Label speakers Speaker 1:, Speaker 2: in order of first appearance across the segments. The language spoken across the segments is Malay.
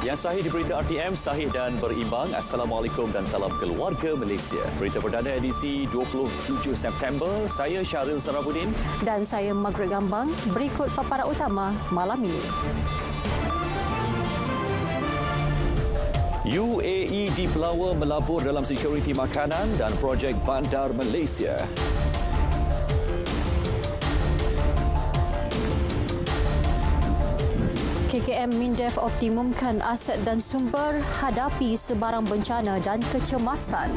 Speaker 1: Yang sahih di berita RTM, sahih dan berimbang. Assalamualaikum dan salam keluarga Malaysia. Berita perdana edisi 27 September. Saya Syahril Sarabudin.
Speaker 2: Dan saya Margaret Gambang. Berikut paparan utama malam ini.
Speaker 1: UAE dipelawa melabur dalam sekuriti makanan dan projek bandar Malaysia.
Speaker 2: KKM Mindef optimumkan aset dan sumber hadapi sebarang bencana dan kecemasan.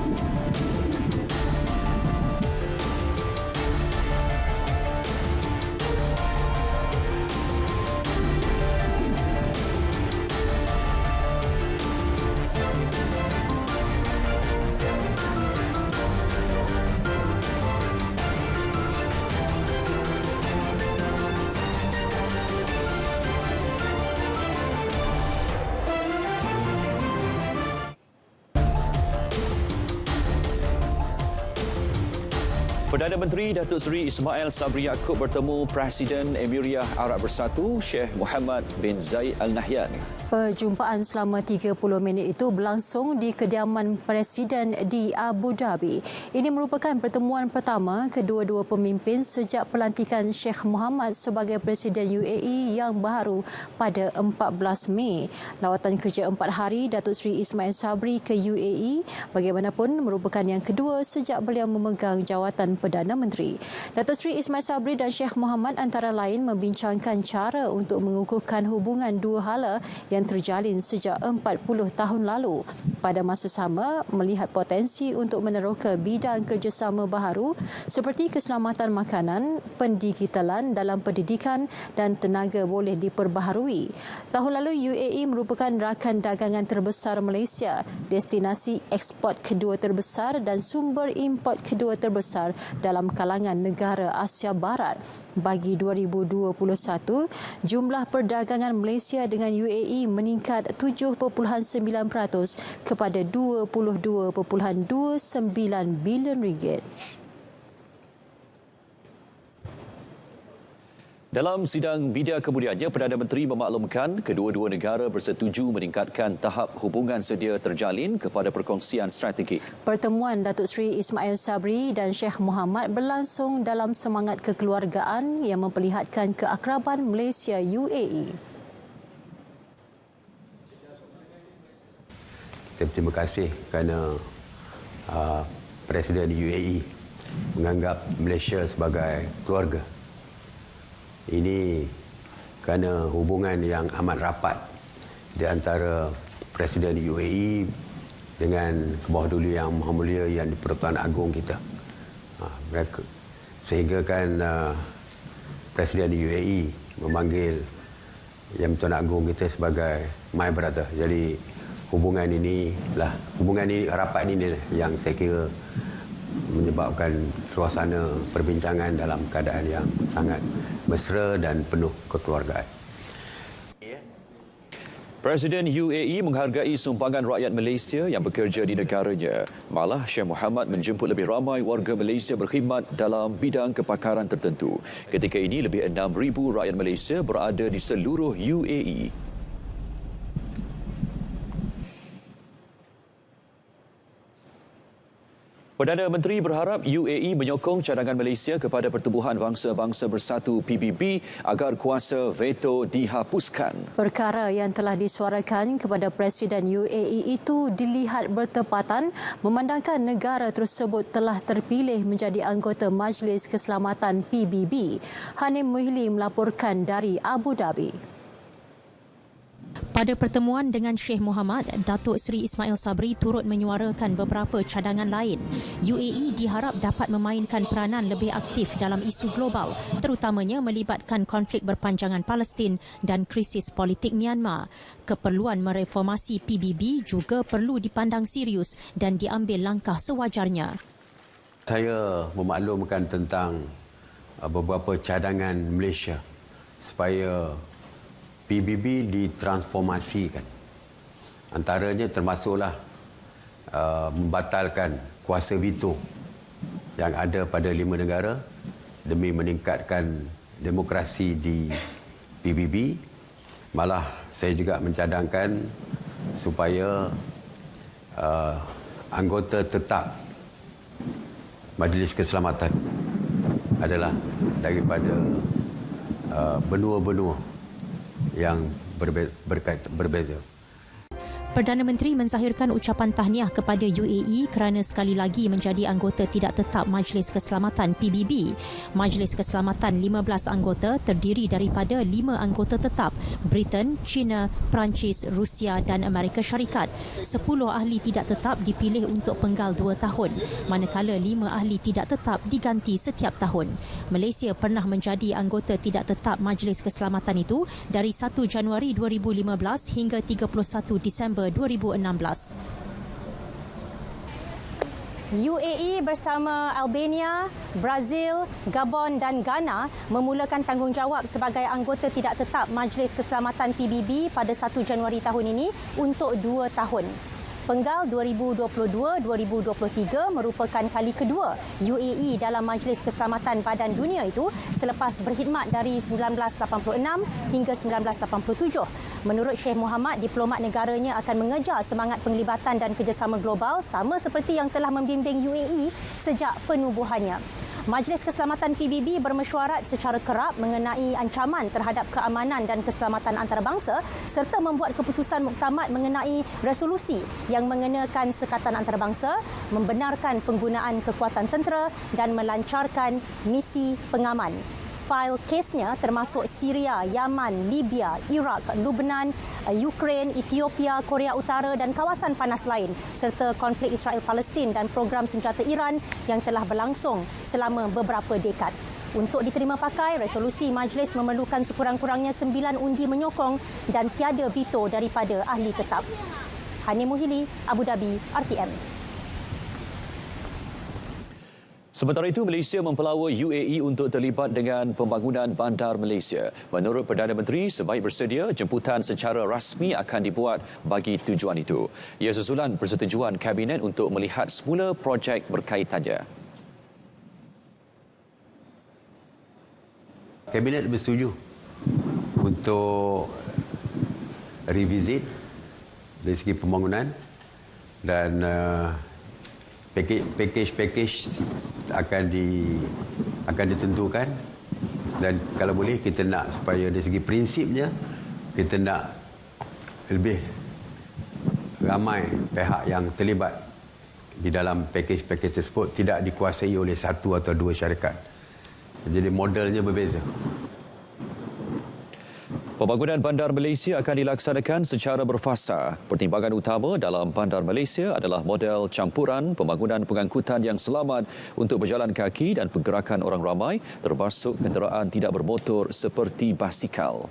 Speaker 1: Perdana Menteri Datuk Seri Ismail Sabri Yaakob bertemu Presiden Emiria Arab Bersatu Sheikh Mohammed bin Zayed Al Nahyan.
Speaker 2: Perjumpaan selama 30 minit itu berlangsung di kediaman Presiden di Abu Dhabi. Ini merupakan pertemuan pertama kedua-dua pemimpin sejak pelantikan Sheikh Mohammed sebagai Presiden UAE yang baru pada 14 Mei. Lawatan kerja 4 hari Datuk Seri Ismail Sabri ke UAE bagaimanapun merupakan yang kedua sejak beliau memegang jawatan Perdana Menteri. Datuk Seri Ismail Sabri dan Sheikh Mohammed antara lain membincangkan cara untuk mengukuhkan hubungan dua hala yang terjalin sejak 40 tahun lalu. Pada masa sama, melihat potensi untuk meneroka bidang kerjasama baharu seperti keselamatan makanan, pendigitalan dalam pendidikan dan tenaga boleh diperbaharui. Tahun lalu, UAE merupakan rakan dagangan terbesar Malaysia, destinasi ekspor kedua terbesar dan sumber import kedua terbesar dalam kalangan negara Asia Barat. Bagi 2021, jumlah perdagangan Malaysia dengan UAE meningkat 7.9% kepada 22.29 bilion ringgit.
Speaker 1: Dalam sidang media kemudiannya, Perdana Menteri memaklumkan kedua-dua negara bersetuju meningkatkan tahap hubungan sedia terjalin kepada perkongsian strategik.
Speaker 2: Pertemuan Datuk Seri Ismail Sabri dan Sheikh Mohammed berlangsung dalam semangat kekeluargaan yang memperlihatkan keakraban Malaysia UAE.
Speaker 3: Terima kasih kerana Presiden UAE menganggap Malaysia sebagai keluarga. Ini kerana hubungan yang amat rapat di antara Presiden UAE dengan kebawah dulu yang Maha Mulia yang di-Pertuan Agong kita. Sehingga kan Presiden UAE memanggil Yang Pertuan Agong kita sebagai my brother. Jadi hubungan ini rapat ini yang saya kira menyebabkan suasana perbincangan dalam keadaan yang sangat mesra dan penuh kekeluargaan.
Speaker 1: Presiden UAE menghargai sumbangan rakyat Malaysia yang bekerja di negaranya. Malah Sheikh Mohammed menjemput lebih ramai warga Malaysia berkhidmat dalam bidang kepakaran tertentu. Ketika ini lebih 6,000 rakyat Malaysia berada di seluruh UAE. Perdana Menteri berharap UAE menyokong cadangan Malaysia kepada Pertubuhan Bangsa-Bangsa Bersatu PBB agar kuasa veto dihapuskan.
Speaker 2: Perkara yang telah disuarakan kepada Presiden UAE itu dilihat bertepatan memandangkan negara tersebut telah terpilih menjadi anggota Majlis Keselamatan PBB. Hanim Muhli melaporkan dari Abu Dhabi.
Speaker 4: Pada pertemuan dengan Sheikh Mohammed, Datuk Seri Ismail Sabri turut menyuarakan beberapa cadangan lain. UAE diharap dapat memainkan peranan lebih aktif dalam isu global, terutamanya melibatkan konflik berpanjangan Palestin dan krisis politik Myanmar. Keperluan mereformasi PBB juga perlu dipandang serius dan diambil langkah sewajarnya.
Speaker 3: Saya memaklumkan tentang beberapa cadangan Malaysia supaya PBB ditransformasikan. Antaranya termasuklah membatalkan kuasa veto yang ada pada 5 negara demi meningkatkan demokrasi di PBB Malah saya juga mencadangkan supaya anggota tetap Majlis Keselamatan adalah daripada benua-benua yang berbeza.
Speaker 4: Perdana Menteri menzahirkan ucapan tahniah kepada UAE kerana sekali lagi menjadi anggota tidak tetap Majlis Keselamatan PBB. Majlis Keselamatan 15 anggota terdiri daripada 5 anggota tetap, Britain, China, Perancis, Rusia dan Amerika Syarikat. 10 ahli tidak tetap dipilih untuk penggal 2 tahun, manakala 5 ahli tidak tetap diganti setiap tahun. Malaysia pernah menjadi anggota tidak tetap Majlis Keselamatan itu dari 1 Januari 2015 hingga 31 Disember 2016.
Speaker 5: UAE bersama Albania, Brazil, Gabon dan Ghana memulakan tanggungjawab sebagai anggota tidak tetap Majlis Keselamatan PBB pada 1 Januari tahun ini untuk 2 tahun. Penggal 2022-2023 merupakan kali kedua UAE dalam Majlis Keselamatan Badan Dunia itu selepas berkhidmat dari 1986 hingga 1987. Menurut Sheikh Mohamad, diplomat negaranya akan mengejar semangat penglibatan dan kerjasama global sama seperti yang telah membimbing UAE sejak penubuhannya. Majlis Keselamatan PBB bermesyuarat secara kerap mengenai ancaman terhadap keamanan dan keselamatan antarabangsa serta membuat keputusan muktamad mengenai resolusi yang mengenakan sekatan antarabangsa, membenarkan penggunaan kekuatan tentera dan melancarkan misi pengaman. Fail kesnya termasuk Syria, Yaman, Libya, Iraq, Lubnan, Ukraine, Ethiopia, Korea Utara dan kawasan panas lain serta konflik Israel-Palestin dan program senjata Iran yang telah berlangsung selama beberapa dekad. Untuk diterima pakai, resolusi majlis memerlukan sekurang-kurangnya 9 undi menyokong dan tiada veto daripada ahli tetap. Hani Muhili, Abu Dhabi, RTM.
Speaker 1: Sementara itu, Malaysia mempelawa UAE untuk terlibat dengan pembangunan bandar Malaysia. Menurut Perdana Menteri, sebaik bersedia, jemputan secara rasmi akan dibuat bagi tujuan itu. Ia susulan persetujuan Kabinet untuk melihat semula projek berkaitannya.
Speaker 3: Kabinet bersetuju untuk revisit dari segi pembangunan dan package akan ditentukan, dan kalau boleh kita nak supaya dari segi prinsipnya kita nak lebih ramai pihak yang terlibat di dalam package tersebut, tidak dikuasai oleh 1 atau 2 syarikat. Jadi modelnya berbeza.
Speaker 1: Pembangunan bandar Malaysia akan dilaksanakan secara berfasa. Pertimbangan utama dalam bandar Malaysia adalah model campuran pembangunan pengangkutan yang selamat untuk berjalan kaki dan pergerakan orang ramai, termasuk kenderaan tidak bermotor seperti basikal.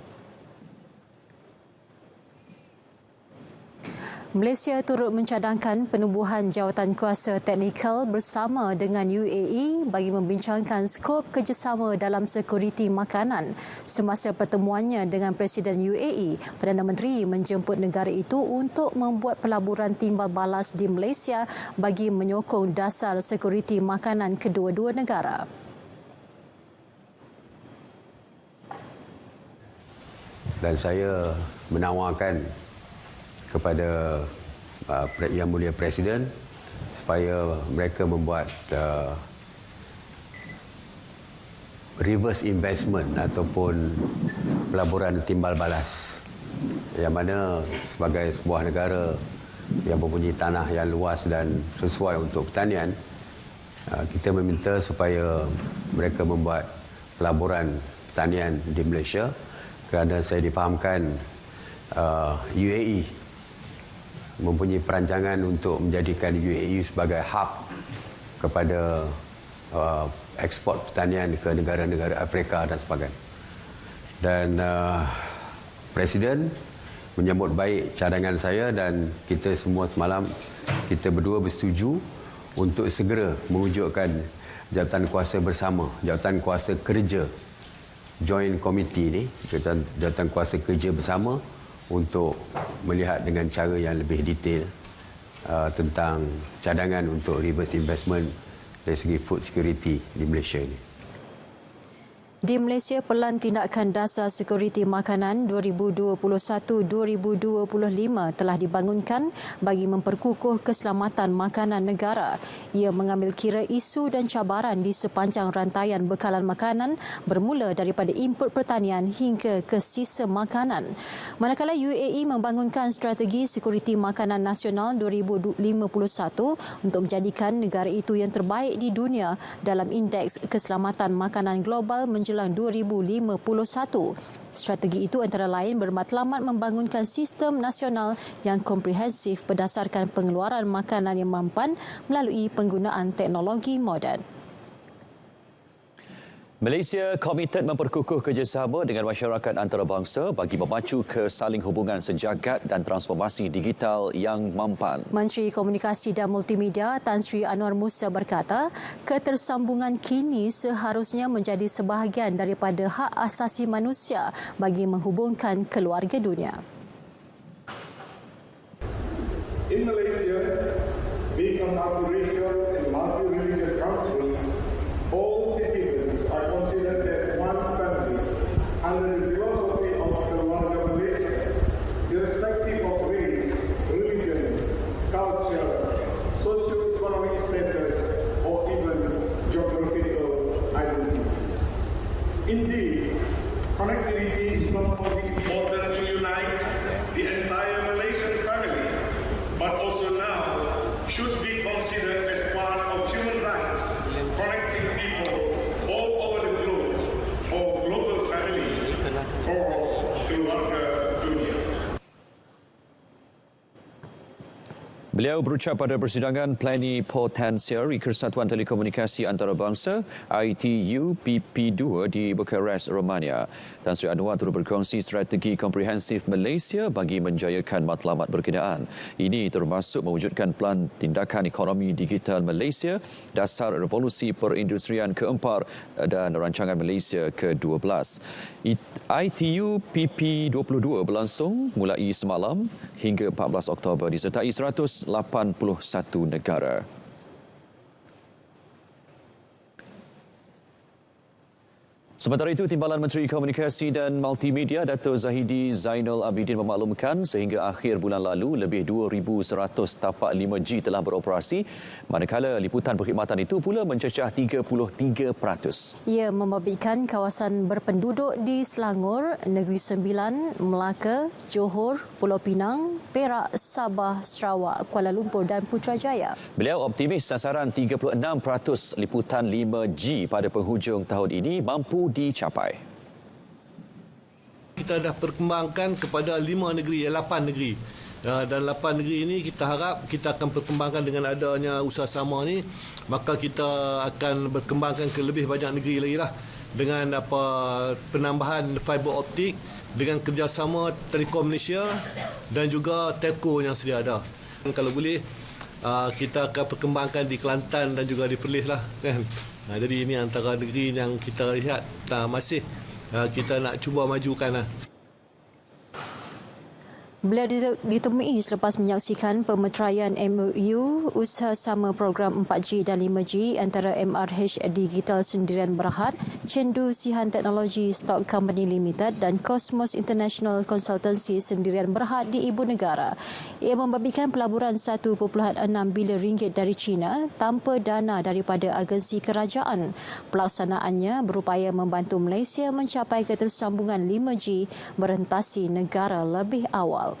Speaker 2: Malaysia turut mencadangkan penubuhan jawatan kuasa teknikal bersama dengan UAE bagi membincangkan skop kerjasama dalam sekuriti makanan. Semasa pertemuannya dengan Presiden UAE, Perdana Menteri menjemput negara itu untuk membuat pelaburan timbal balas di Malaysia bagi menyokong dasar sekuriti makanan kedua-dua negara.
Speaker 3: Dan saya menawarkan kepada Yang Mulia Presiden supaya mereka membuat reverse investment ataupun pelaburan timbal balas, yang mana sebagai sebuah negara yang mempunyai tanah yang luas dan sesuai untuk pertanian, kita meminta supaya mereka membuat pelaburan pertanian di Malaysia, kerana saya difahamkan UAE mempunyai perancangan untuk menjadikan UAE sebagai hub kepada ekspor pertanian ke negara-negara Afrika dan sebagainya. Dan Presiden menyambut baik cadangan saya, dan kita semua semalam, kita berdua bersetuju untuk segera mewujudkan jawatan kuasa bersama, jawatan kuasa kerja Joint Committee ni, jawatan kuasa kerja bersama untuk melihat dengan cara yang lebih detail tentang cadangan untuk reverse investment dari segi food security di Malaysia ini.
Speaker 2: Di Malaysia, Pelan Tindakan Dasar Sekuriti Makanan 2021-2025 telah dibangunkan bagi memperkukuh keselamatan makanan negara. Ia mengambil kira isu dan cabaran di sepanjang rantaian bekalan makanan bermula daripada input pertanian hingga ke sisa makanan. Manakala UAE membangunkan strategi sekuriti makanan nasional 2051 untuk menjadikan negara itu yang terbaik di dunia dalam indeks keselamatan makanan global menjelang 2051. Strategi itu antara lain bermatlamat membangunkan sistem nasional yang komprehensif berdasarkan pengeluaran makanan yang mampan melalui penggunaan teknologi moden.
Speaker 1: Malaysia komited memperkukuh kerjasama dengan masyarakat antarabangsa bagi memacu kesaling hubungan sejagat dan transformasi digital yang mampan.
Speaker 2: Menteri Komunikasi dan Multimedia Tan Sri Anwar Musa berkata, ketersambungan kini seharusnya menjadi sebahagian daripada hak asasi manusia bagi menghubungkan keluarga dunia.
Speaker 6: In Malaysia, being a multiracial and multi-religious country, all citizens are considered as one family under the philosophy of Keluarga Malaysia, irrespective of race, religion, culture, socio-economic status, or even geographical identity. Indeed, connectivity is not only important to unite the entire Malaysian family, but also now should be considered as part of human rights, connecting people all over the globe, or global family, or keluarga dunia.
Speaker 1: Beliau berucap pada persidangan Plenipotensiari Kesatuan Telekomunikasi Antarabangsa ITU PP2 di Bucharest, Romania. Tan Sri Anwar turut berkongsi strategi komprehensif Malaysia bagi menjayakan matlamat berkenaan. Ini termasuk mewujudkan Pelan Tindakan Ekonomi Digital Malaysia, Dasar Revolusi Perindustrian ke-4 dan Rancangan Malaysia ke-12. ITU PP22 berlangsung mulai semalam hingga 14 Oktober disertai 181 negara. Sementara itu, Timbalan Menteri Komunikasi dan Multimedia Dato' Zahidi Zainal Abidin memaklumkan sehingga akhir bulan lalu lebih 2,100 tapak 5G telah beroperasi, manakala liputan perkhidmatan itu pula mencecah 33%.
Speaker 2: Ia membabitkan kawasan berpenduduk di Selangor, Negeri Sembilan, Melaka, Johor, Pulau Pinang, Perak, Sabah, Sarawak, Kuala Lumpur dan Putrajaya.
Speaker 1: Beliau optimis sasaran 36% liputan 5G pada penghujung tahun ini mampu dicapai.
Speaker 7: Kita dah perkembangkan kepada 8 negeri. Dan 8 negeri ini kita harap kita akan perkembangkan dengan adanya usaha sama ni, maka kita akan berkembangkan ke lebih banyak negeri lagi lah dengan penambahan fiber optik dengan kerjasama Telekom Malaysia dan juga Telco yang sedia ada. Kalau boleh kita akan perkembangkan di Kelantan dan juga di Perlis lah kan. Jadi ini antara negeri yang kita lihat masih kita nak cuba majukan lah.
Speaker 2: Beliau ditemui selepas menyaksikan pemeteraian MOU usaha sama program 4G dan 5G antara MRH Digital Sendirian Berhad, Cendu Sihan Teknologi Stock Company Limited dan Cosmos International Consultancy Sendirian Berhad di Ibu Negara. Ia membabitkan pelaburan 1.6 bilion ringgit dari China tanpa dana daripada agensi kerajaan. Pelaksanaannya berupaya membantu Malaysia mencapai ketersambungan 5G berhentasi negara lebih awal.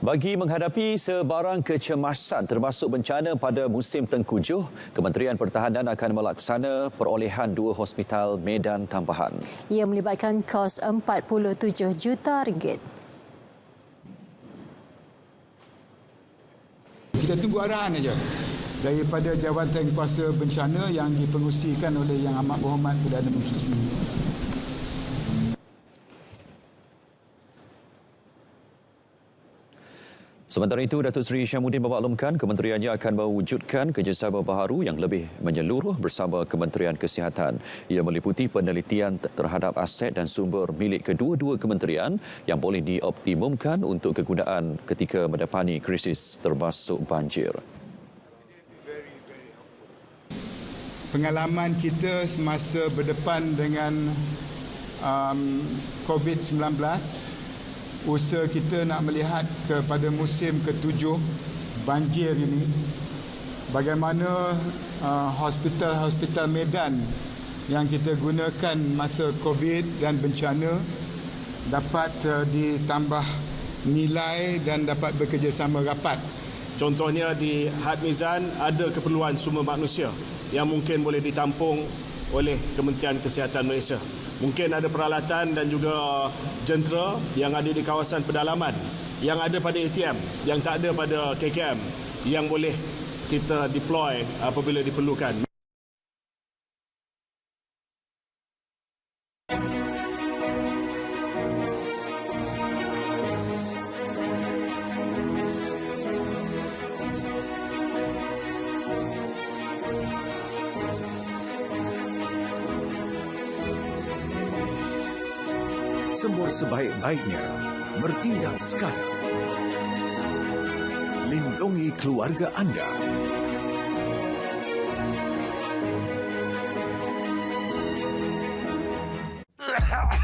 Speaker 1: Bagi menghadapi sebarang kecemasan termasuk bencana pada musim tengkujuh, Kementerian Pertahanan akan melaksana perolehan 2 hospital medan tambahan.
Speaker 2: Ia melibatkan kos 47 juta ringgit.
Speaker 8: Kita tunggu arahan saja daripada Jawatan Kuasa Bencana yang dipengerusikan oleh Yang Amat Berhormat Perdana Menteri sendiri.
Speaker 1: Sementara itu, Datuk Seri Syamuddin memaklumkan kementeriannya akan mewujudkan kerjasama baharu yang lebih menyeluruh bersama Kementerian Kesihatan. Ia meliputi penelitian terhadap aset dan sumber milik kedua-dua kementerian yang boleh dioptimumkan untuk kegunaan ketika mendepani krisis termasuk banjir.
Speaker 8: Pengalaman kita semasa berdepan dengan COVID-19, usaha kita nak melihat kepada musim ke-7 banjir ini, bagaimana hospital-hospital medan yang kita gunakan masa COVID dan bencana dapat ditambah nilai dan dapat bekerjasama rapat.
Speaker 9: Contohnya di Had Mizan ada keperluan sumber manusia yang mungkin boleh ditampung oleh Kementerian Kesihatan Malaysia. Mungkin ada peralatan dan juga jentera yang ada di kawasan pedalaman, yang ada pada ATM, yang tak ada pada KKM, yang boleh kita deploy apabila diperlukan.
Speaker 10: Sembur sebaik-baiknya, bertindak sekarang. Lindungi keluarga anda.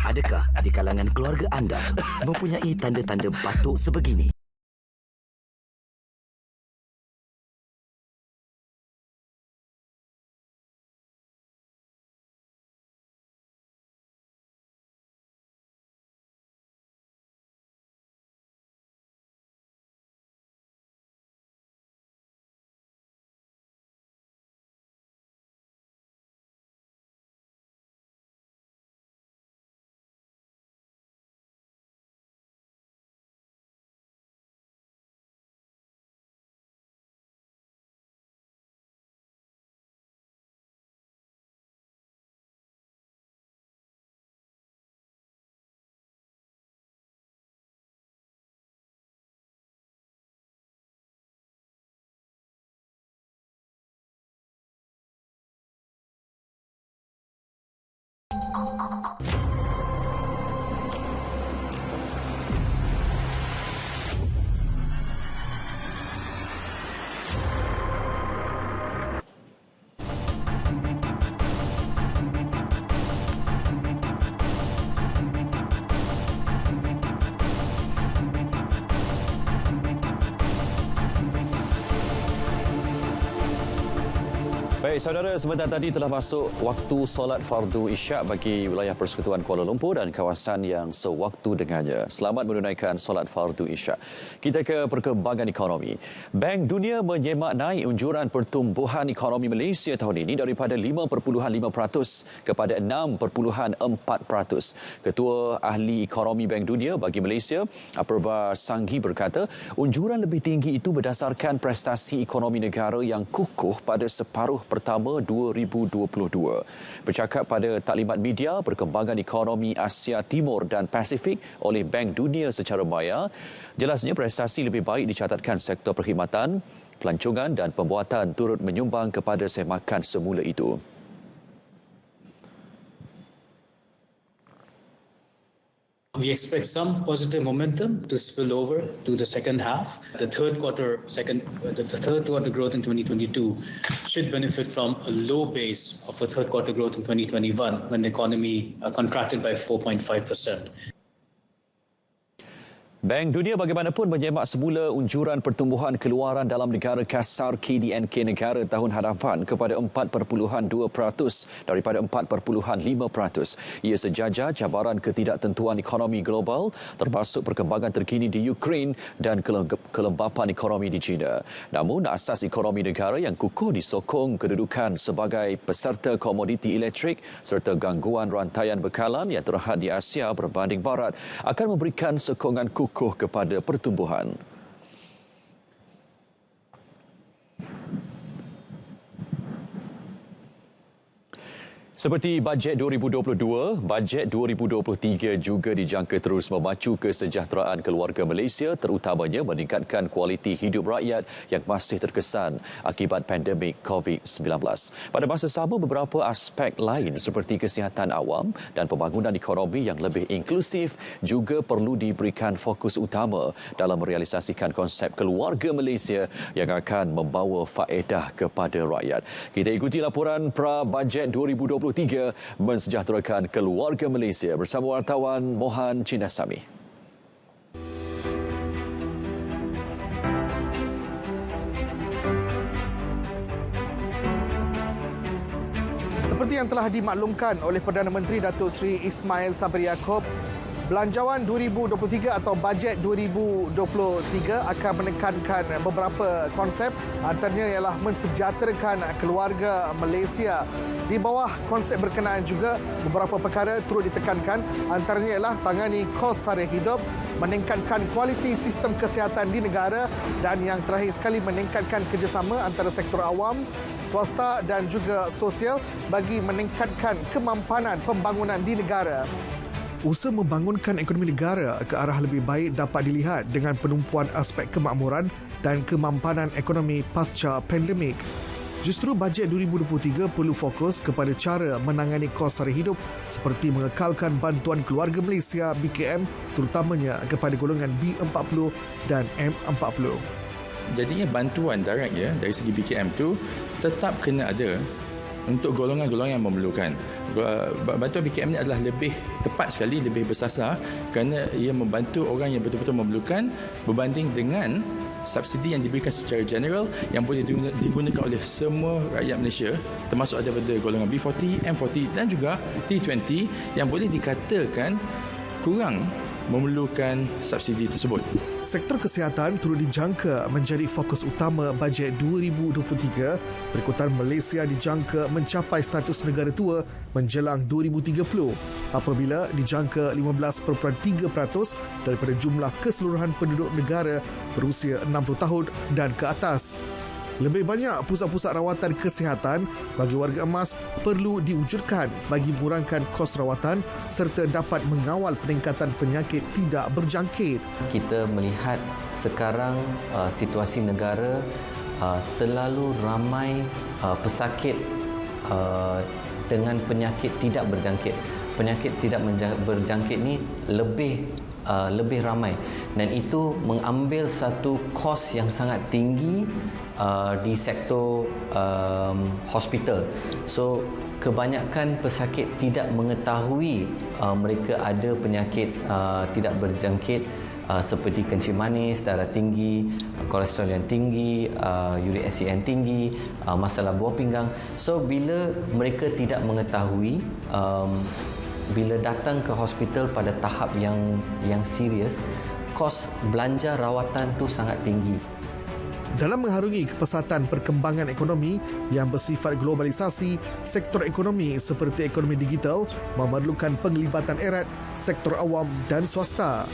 Speaker 11: Adakah di kalangan keluarga anda mempunyai tanda-tanda batuk sebegini?
Speaker 1: Baik, saudara, sebentar tadi telah masuk waktu solat fardu isyak bagi wilayah Persekutuan Kuala Lumpur dan kawasan yang sewaktu dengannya. Selamat menunaikan solat fardu isyak. Kita ke perkembangan ekonomi. Bank Dunia menyemak naik unjuran pertumbuhan ekonomi Malaysia tahun ini daripada 5.5% kepada 6.4%. Ketua Ahli Ekonomi Bank Dunia bagi Malaysia, Apurva Sanghi berkata, unjuran lebih tinggi itu berdasarkan prestasi ekonomi negara yang kukuh pada separuh pertama 2022. Bercakap pada taklimat media perkembangan ekonomi Asia Timur dan Pasifik oleh Bank Dunia secara maya, jelasnya prestasi lebih baik dicatatkan sektor perkhidmatan, pelancongan dan pembuatan turut menyumbang kepada semakan semula itu.
Speaker 12: We expect some positive momentum to spill over to the second half. The third quarter growth in 2022 should benefit from a low base of a third quarter growth in 2021 when the economy contracted by 4.5%.
Speaker 1: Bank Dunia bagaimanapun menyemak semula unjuran pertumbuhan keluaran dalam negara kasar KDNK negara tahun hadapan kepada 4.2% daripada 4.5%. Ia sejajar cabaran ketidaktentuan ekonomi global termasuk perkembangan terkini di Ukraine dan kelembapan ekonomi di China. Namun asas ekonomi negara yang kukuh disokong kedudukan sebagai peserta komoditi elektrik serta gangguan rantaian bekalan yang terhad di Asia berbanding barat akan memberikan sokongan kukuh kepada pertumbuhan. Seperti bajet 2022, bajet 2023 juga dijangka terus memacu kesejahteraan keluarga Malaysia, terutamanya meningkatkan kualiti hidup rakyat yang masih terkesan akibat pandemik COVID-19. Pada masa sama, beberapa aspek lain seperti kesihatan awam dan pembangunan ekonomi yang lebih inklusif juga perlu diberikan fokus utama dalam merealisasikan konsep keluarga Malaysia yang akan membawa faedah kepada rakyat. Kita ikuti laporan pra-bajet 2023 mensejahterakan keluarga Malaysia bersama wartawan Mohan Chinasami.
Speaker 13: Seperti yang telah dimaklumkan oleh Perdana Menteri Datuk Seri Ismail Sabri Yaakob, Belanjawan 2023 atau bajet 2023 akan menekankan beberapa konsep, antaranya ialah mensejahterakan keluarga Malaysia. Di bawah konsep berkenaan juga beberapa perkara turut ditekankan, antaranya ialah tangani kos sara hidup, meningkatkan kualiti sistem kesihatan di negara dan yang terakhir sekali meningkatkan kerjasama antara sektor awam, swasta dan juga sosial bagi meningkatkan kemampanan pembangunan di negara. Usaha membangunkan ekonomi negara ke arah lebih baik dapat dilihat dengan penumpuan aspek kemakmuran dan kemampanan ekonomi pasca pandemik. Justru bajet 2023 perlu fokus kepada cara menangani kos sara hidup seperti mengekalkan bantuan keluarga Malaysia BKM terutamanya kepada golongan B40 dan M40.
Speaker 14: Jadinya bantuan direct dari segi BKM tu tetap kena ada untuk golongan-golongan yang memerlukan. Bantuan BKM ini adalah lebih tepat sekali, lebih bersasar kerana ia membantu orang yang betul-betul memerlukan berbanding dengan subsidi yang diberikan secara general yang boleh digunakan oleh semua rakyat Malaysia, termasuk daripada golongan B40, M40 dan juga T20 yang boleh dikatakan kurang memerlukan subsidi tersebut.
Speaker 13: Sektor kesihatan turut dijangka menjadi fokus utama bajet 2023. Berikutan Malaysia dijangka mencapai status negara tua menjelang 2030 apabila dijangka 15.3% daripada jumlah keseluruhan penduduk negara berusia 60 tahun dan ke atas. Lebih banyak pusat-pusat rawatan kesihatan bagi warga emas perlu diwujudkan bagi mengurangkan kos rawatan serta dapat mengawal peningkatan penyakit tidak berjangkit.
Speaker 15: Kita melihat sekarang situasi negara terlalu ramai pesakit dengan penyakit tidak berjangkit. Penyakit tidak berjangkit ni lebih ramai dan itu mengambil satu kos yang sangat tinggi di sektor hospital. So kebanyakan pesakit tidak mengetahui mereka ada penyakit tidak berjangkit seperti kencing manis, darah tinggi, kolesterol yang tinggi, uric acid yang tinggi, masalah buah pinggang. So bila mereka tidak mengetahui, bila datang ke hospital pada tahap yang serius, kos belanja rawatan tu sangat tinggi.
Speaker 13: Dalam mengharungi kepesatan perkembangan ekonomi yang bersifat globalisasi, sektor ekonomi seperti ekonomi digital memerlukan penglibatan erat sektor awam dan swasta.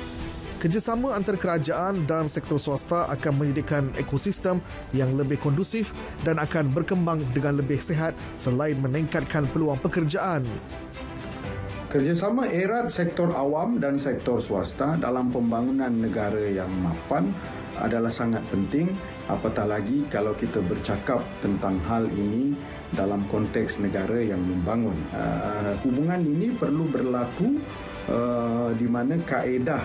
Speaker 13: Kerjasama antara kerajaan dan sektor swasta akan menyediakan ekosistem yang lebih kondusif dan akan berkembang dengan lebih sihat selain meningkatkan peluang pekerjaan.
Speaker 16: Kerjasama erat sektor awam dan sektor swasta dalam pembangunan negara yang mapan adalah sangat penting, apatah lagi kalau kita bercakap tentang hal ini dalam konteks negara yang membangun. Hubungan ini perlu berlaku di mana kaedah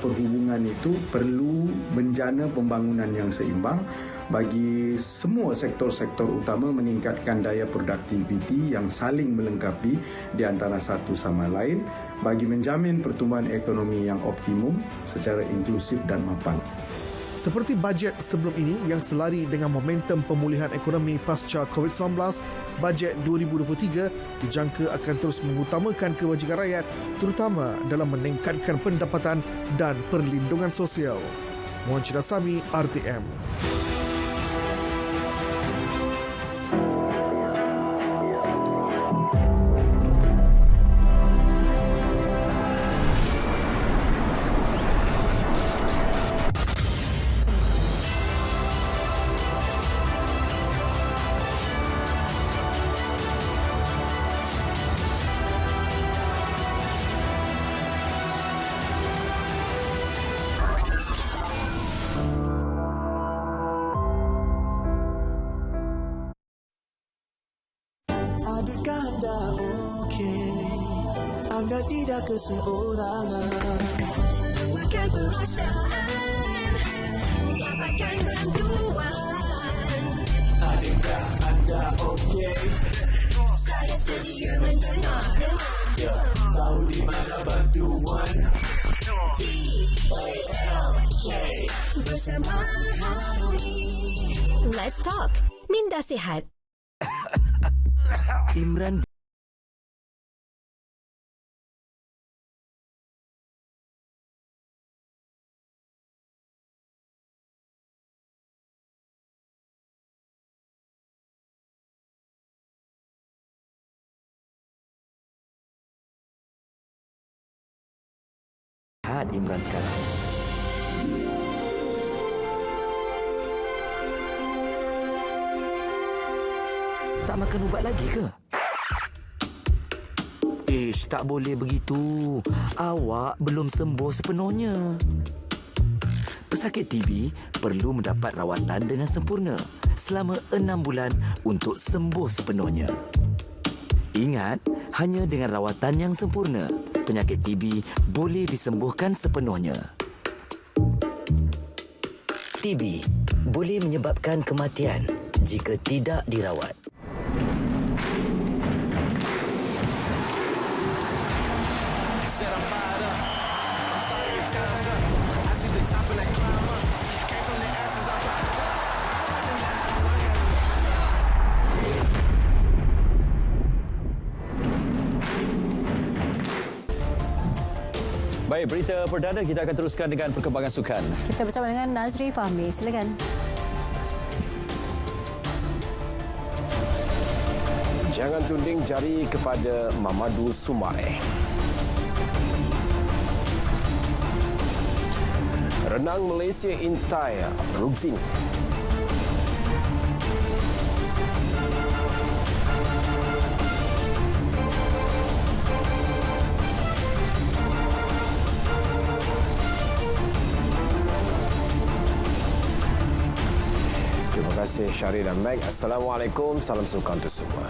Speaker 16: perhubungan itu perlu menjana pembangunan yang seimbang bagi semua sektor-sektor utama, meningkatkan daya produktiviti yang saling melengkapi di antara satu sama lain bagi menjamin pertumbuhan ekonomi yang optimum secara inklusif dan mapan.
Speaker 13: Seperti bajet sebelum ini yang selari dengan momentum pemulihan ekonomi pasca COVID-19, bajet 2023 dijangka akan terus mengutamakan kewajiban rakyat terutama dalam meningkatkan pendapatan dan perlindungan sosial. Mohan Chinasami, RTM.
Speaker 17: Anda tidak keseorangan. Bukan perasaan, dapatkan bantuan. Adakah anda okey? Saya sedia mendengar. Ya, tahu di mana bantuan? TLK bersama Harmoni. Let's talk. Minda sihat.
Speaker 11: Imran Imran sekarang. Tak makan ubat lagi ke? Ish, tak boleh begitu. Awak belum sembuh sepenuhnya. Pesakit TB perlu mendapat rawatan dengan sempurna selama 6 bulan untuk sembuh sepenuhnya. Ingat, hanya dengan rawatan yang sempurna, penyakit TB boleh disembuhkan sepenuhnya. TB boleh menyebabkan kematian jika tidak dirawat.
Speaker 1: Baik, berita perdana kita akan teruskan dengan perkembangan sukan.
Speaker 2: Kita bersama dengan Nazri Fahmi. Silakan.
Speaker 18: Jangan tuding jari kepada Mamadou Soumaré. Renang Malaysia Intai Rugzin. Terima kasih Syahrir dan Meg. Assalamualaikum, salam sukan untuk semua.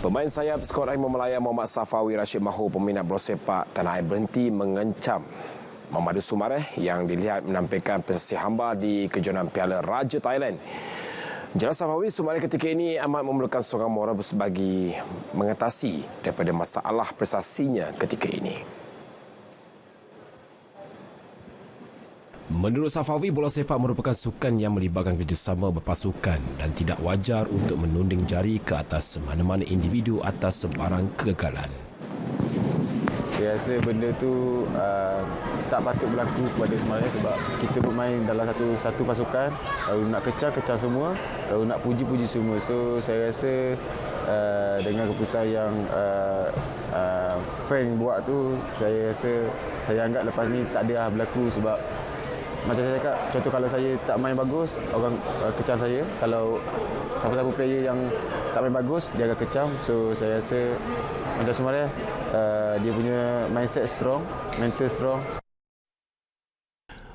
Speaker 18: Pemain sayap skuad Harimau Malaya Muhammad Safawi Rashid Mahu peminat bola sepak tanah air berhenti mengencam Mamadou Soumaré yang dilihat menampilkan prestasi hamba di kejohanan Piala Raja Thailand. Jelas Safawi, Soumaré ketika ini amat memerlukan sokongan moral bagi mengatasi daripada masalah prestasinya ketika ini.
Speaker 19: Menurut Safawi, bola sepak merupakan sukan yang melibatkan kerjasama berpasukan dan tidak wajar untuk menunding jari ke atas mana-mana individu atas sebarang kegagalan.
Speaker 20: Saya rasa benda tu tak patut berlaku kepada Soumaré sebab kita bermain dalam satu pasukan, lalu nak kecam semua, lalu nak puji semua. So saya rasa dengan keputusan yang fan buat tu, saya rasa saya anggap lepas ni tak ada berlaku sebab macam saya cakap, contoh kalau saya tak main bagus, orang kecam saya. Kalau siapa-siapa player yang tak main bagus, dia akan kecam. So saya rasa macam Soumaré, dia punya mindset strong, mental strong.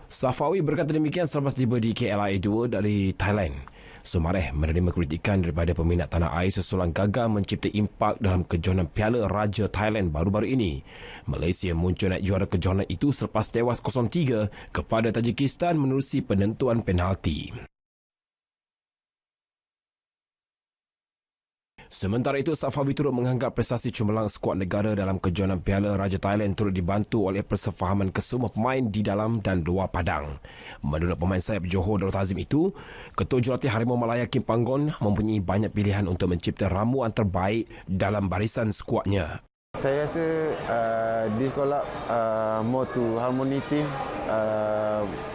Speaker 19: Safawi berkata demikian selepas tiba di KLIA 2 dari Thailand. Soumaré menerima kritikan daripada peminat tanah air sesulang gagal mencipta impak dalam kejohanan Piala Raja Thailand baru-baru ini. Malaysia muncul naik juara kejohanan itu selepas tewas 0-3 kepada Tajikistan menerusi penentuan penalti. Sementara itu, Safawi turut menganggap prestasi cemerlang skuad negara dalam kejohanan Piala Raja Thailand turut dibantu oleh persefahaman kesemua pemain di dalam dan luar padang. Menurut pemain sayap Johor Darul Tazim itu, Ketua Jurulatih Harimau Malaya Kim Panggon mempunyai banyak pilihan untuk mencipta ramuan terbaik dalam barisan skuadnya.
Speaker 20: Saya rasa di sekolah more to harmony team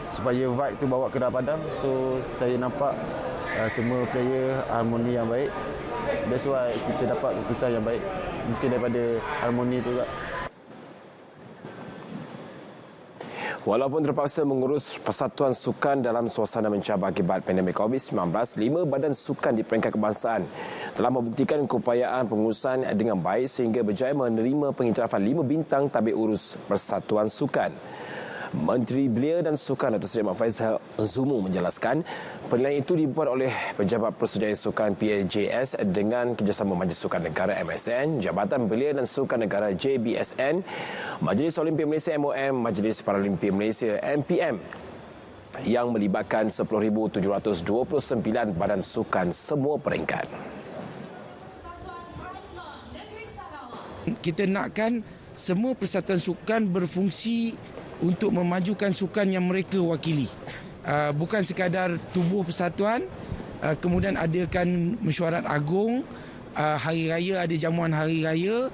Speaker 20: supaya vibe tu bawa ke dalam padang. So saya nampak semua player harmoni yang baik. That's why kita dapat keputusan yang baik. Mungkin daripada harmoni tu juga.
Speaker 18: Walaupun terpaksa mengurus persatuan sukan dalam suasana mencabar akibat pandemik COVID-19, 5 badan sukan di peringkat kebangsaan telah membuktikan keupayaan pengurusan dengan baik sehingga berjaya menerima pengiktirafan 5 bintang tabik urus persatuan sukan. Menteri Belia dan Sukan Datuk Seri Ahmad Faizal Zumu menjelaskan penilaian itu dibuat oleh Pejabat Persujaian Sukan PAJS dengan kerjasama Majlis Sukan Negara MSN, Jabatan Belia dan Sukan Negara JBSN, Majlis Olimpik Malaysia MOM, Majlis Paralimpik Malaysia MPM yang melibatkan 10,729 badan sukan semua peringkat.
Speaker 21: Kita nakkan semua persatuan sukan berfungsi untuk memajukan sukan yang mereka wakili. Bukan sekadar tubuh persatuan, kemudian adakan mesyuarat agung, hari raya ada jamuan hari raya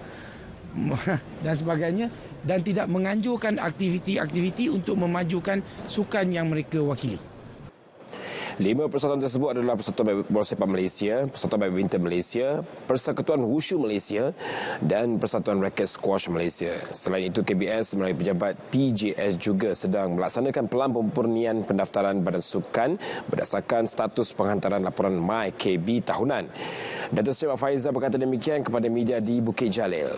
Speaker 21: dan sebagainya, dan tidak menganjurkan aktiviti-aktiviti untuk memajukan sukan yang mereka wakili.
Speaker 18: 5 persatuan tersebut adalah Persatuan Bola Sepak Malaysia, Persatuan Badminton Malaysia, Persekutuan Wushu Malaysia dan Persatuan Raket Squash Malaysia. Selain itu, KBS melalui pejabat PJS juga sedang melaksanakan pelan pemurnian pendaftaran badan sukan berdasarkan status penghantaran laporan MyKB tahunan. Datuk Seri Ahmad Faizal berkata demikian kepada media di Bukit Jalil.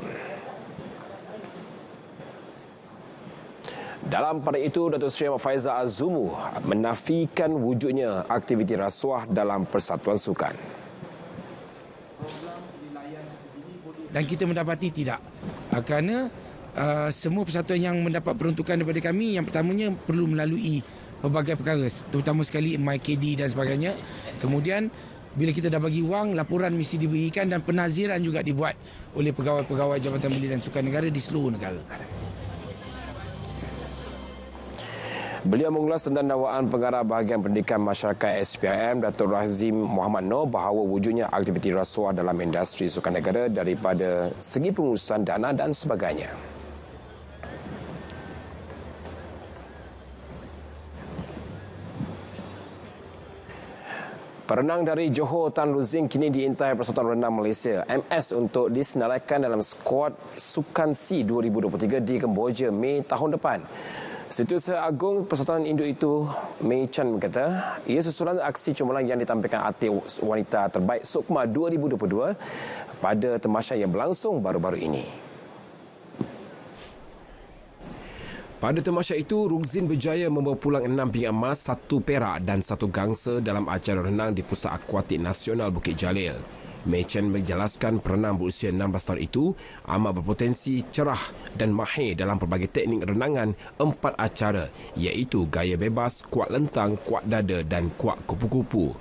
Speaker 18: Dalam pada itu, Datuk Seri Ahmad Faizal Zumu menafikan wujudnya aktiviti rasuah dalam persatuan sukan.
Speaker 21: Dan kita mendapati tidak. Kerana semua persatuan yang mendapat peruntukan daripada kami, yang pertamanya perlu melalui pelbagai perkara, terutama sekali MyKD dan sebagainya. Kemudian bila kita dah bagi wang, laporan mesti diberikan dan penaziran juga dibuat oleh pegawai-pegawai Jabatan Belia dan Sukan Negara di seluruh negara.
Speaker 18: Beliau mengulas tentang dakwaan pengarah bahagian pendidikan masyarakat SPRM Datuk Razim Muhammad Noor bahawa wujudnya aktiviti rasuah dalam industri sukan negara daripada segi pengurusan dana dan sebagainya. Perenang dari Johor Tan Luzing kini diintai Persatuan Renang Malaysia MS untuk disenaraikan dalam skuad Sukan C 2023 di Kemboja Mei tahun depan. Setiausaha Agung Persatuan Induk itu, Mei Chan berkata, ia susulan aksi cemerlang yang ditampilkan artis wanita terbaik Sukma 2022 pada tamasya yang berlangsung baru-baru ini.
Speaker 19: Pada tamasya itu, Rukzin berjaya membawa pulang 6 pingat emas, 1 perak dan 1 gangsa dalam acara renang di Pusat Akuatik Nasional Bukit Jalil. Mei Chen menjelaskan perenang berusia 16 tahun itu amat berpotensi cerah dan mahir dalam pelbagai teknik renangan 4 acara iaitu gaya bebas, kuat lentang, kuat dada dan kuat kupu-kupu.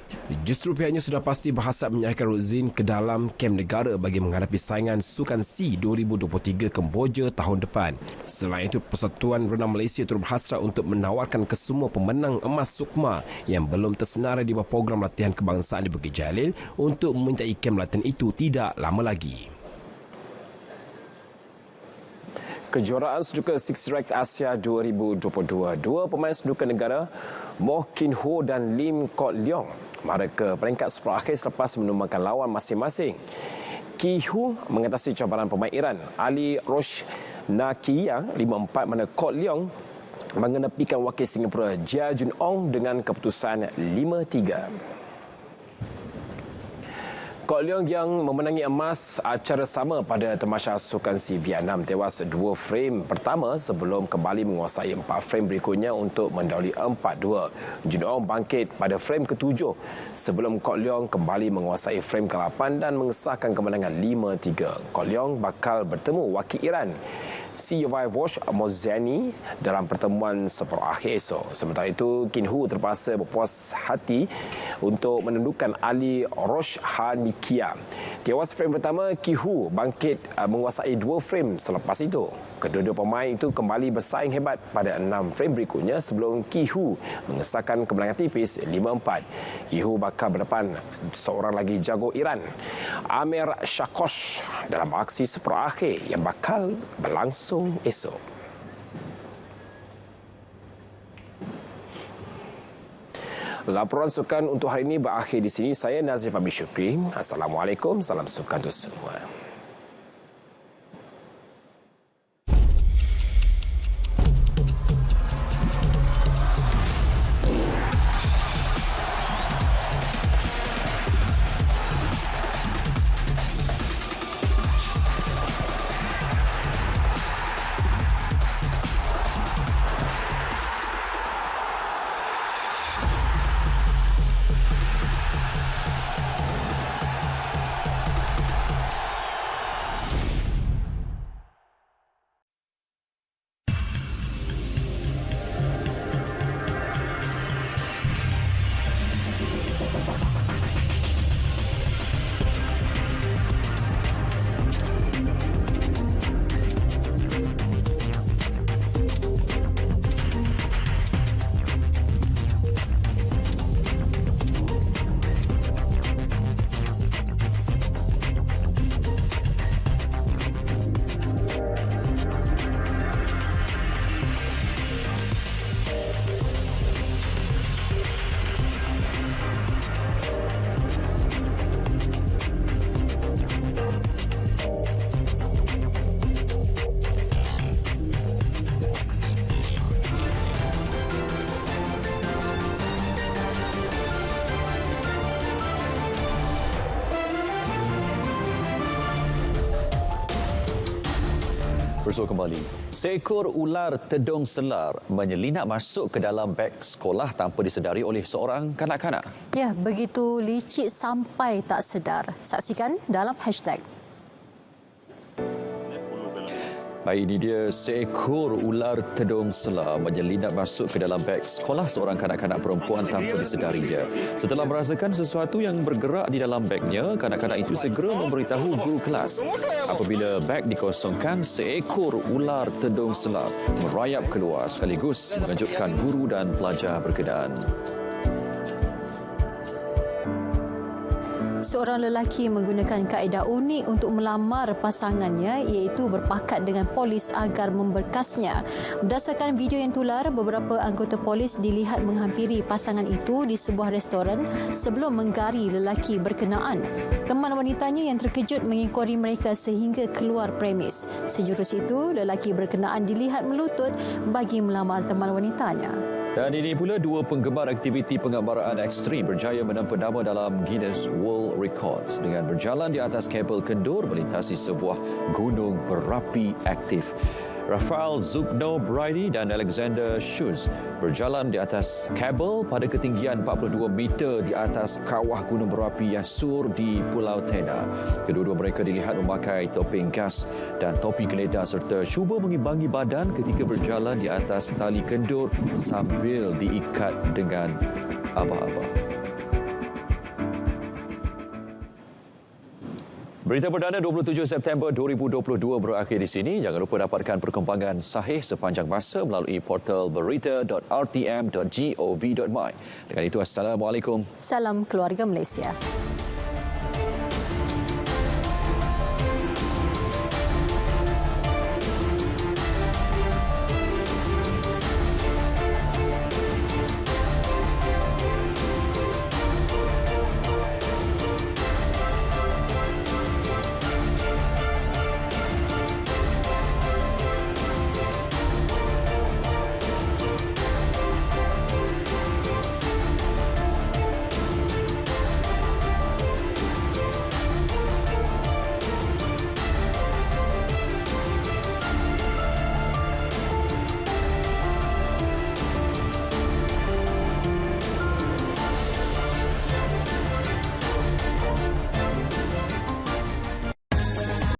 Speaker 19: Justru pihaknya sudah pasti berhasrat menyerahkan Rukzin ke dalam kem negara bagi menghadapi saingan Sukan C 2023 Kemboja tahun depan. Selain itu, Persatuan Renang Malaysia turut berhasrat untuk menawarkan ke semua pemenang emas Sukma yang belum tersenarai di bawah program latihan kebangsaan di Bukit Jalil untuk memintai kem latihan itu tidak lama lagi.
Speaker 18: Kejuaraan Snooker Six Racks Asia 2022. Dua pemain snooker negara, Moh Kin Ho dan Lim Kok Leong, mara ke peringkat seperakhir selepas menumbangkan lawan masing-masing. Ki Ho mengatasi cabaran pemain Iran, Ali Roshnakiyang 5-4, mana Kok Leong mengenepikan wakil Singapura Jia Jun Ong dengan keputusan 5-3. Kok Leong yang memenangi emas acara sama pada tamasya Sukan C Vietnam tewas 2 frame pertama sebelum kembali menguasai 4 frame berikutnya untuk mendahului 4-2. Jun Ong bangkit pada frame ke-7 sebelum Kok Leong kembali menguasai frame ke-8 dan mengesahkan kemenangan 5-3. Kok Leong bakal bertemu wakil Iran Sivaivoj Mozani dalam pertemuan separuh akhir esok. Sementara itu, Kin Ho terpaksa berpuas hati untuk menundukkan Ali Roshnakiyang. Tewas frame pertama, Ki Ho bangkit menguasai 2 frame selepas itu. Kedua-dua pemain itu kembali bersaing hebat pada 6 frame berikutnya sebelum Ki Ho mengesahkan kemenangan tipis 5-4. Ki Ho bakal berdepan seorang lagi jago Iran, Amir Shakosh, dalam aksi separuh akhir yang bakal berlangsung esok. Laporan sukan untuk hari ini berakhir di sini. Saya Nazif Abi Syukri. Assalamualaikum. Salam sukan untuk semua.
Speaker 1: Bersua kembali. Seekor ular tedung selar menyelinap masuk ke dalam beg sekolah tanpa disedari oleh seorang kanak-kanak.
Speaker 2: Ya, begitu licik sampai tak sedar. Saksikan dalam hashtag.
Speaker 1: Baik, ini dia seekor ular tedung selar menyelinap masuk ke dalam beg sekolah seorang kanak-kanak perempuan tanpa disedarinya. Setelah merasakan sesuatu yang bergerak di dalam begnya, kanak-kanak itu segera memberitahu guru kelas. Apabila beg dikosongkan, seekor ular tedung selar merayap keluar sekaligus mengejutkan guru dan pelajar berkenaan.
Speaker 2: Seorang lelaki menggunakan kaedah unik untuk melamar pasangannya iaitu berpakat dengan polis agar memberkasnya. Berdasarkan video yang tular, beberapa anggota polis dilihat menghampiri pasangan itu di sebuah restoran sebelum menggari lelaki berkenaan. Teman wanitanya yang terkejut mengingkari mereka sehingga keluar premis. Sejurus itu, lelaki berkenaan dilihat melutut bagi melamar teman wanitanya.
Speaker 1: Dan ini pula dua penggemar aktiviti penggambaraan ekstrim berjaya menempah nama dalam Guinness World Records dengan berjalan di atas kabel kendur melintasi sebuah gunung berapi aktif. Rafael Zugno Brady dan Alexander Schutz berjalan di atas kabel pada ketinggian 42 meter di atas kawah gunung berapi Yasur di Pulau Tena. Kedua-dua mereka dilihat memakai topeng gas dan topi geledah serta cuba mengimbangi badan ketika berjalan di atas tali kendur sambil diikat dengan aba-aba. Berita perdana 27 September 2022 berakhir di sini. Jangan lupa dapatkan perkembangan sahih sepanjang masa melalui portal berita.rtm.gov.my. Dengan itu, Assalamualaikum.
Speaker 2: Salam keluarga Malaysia.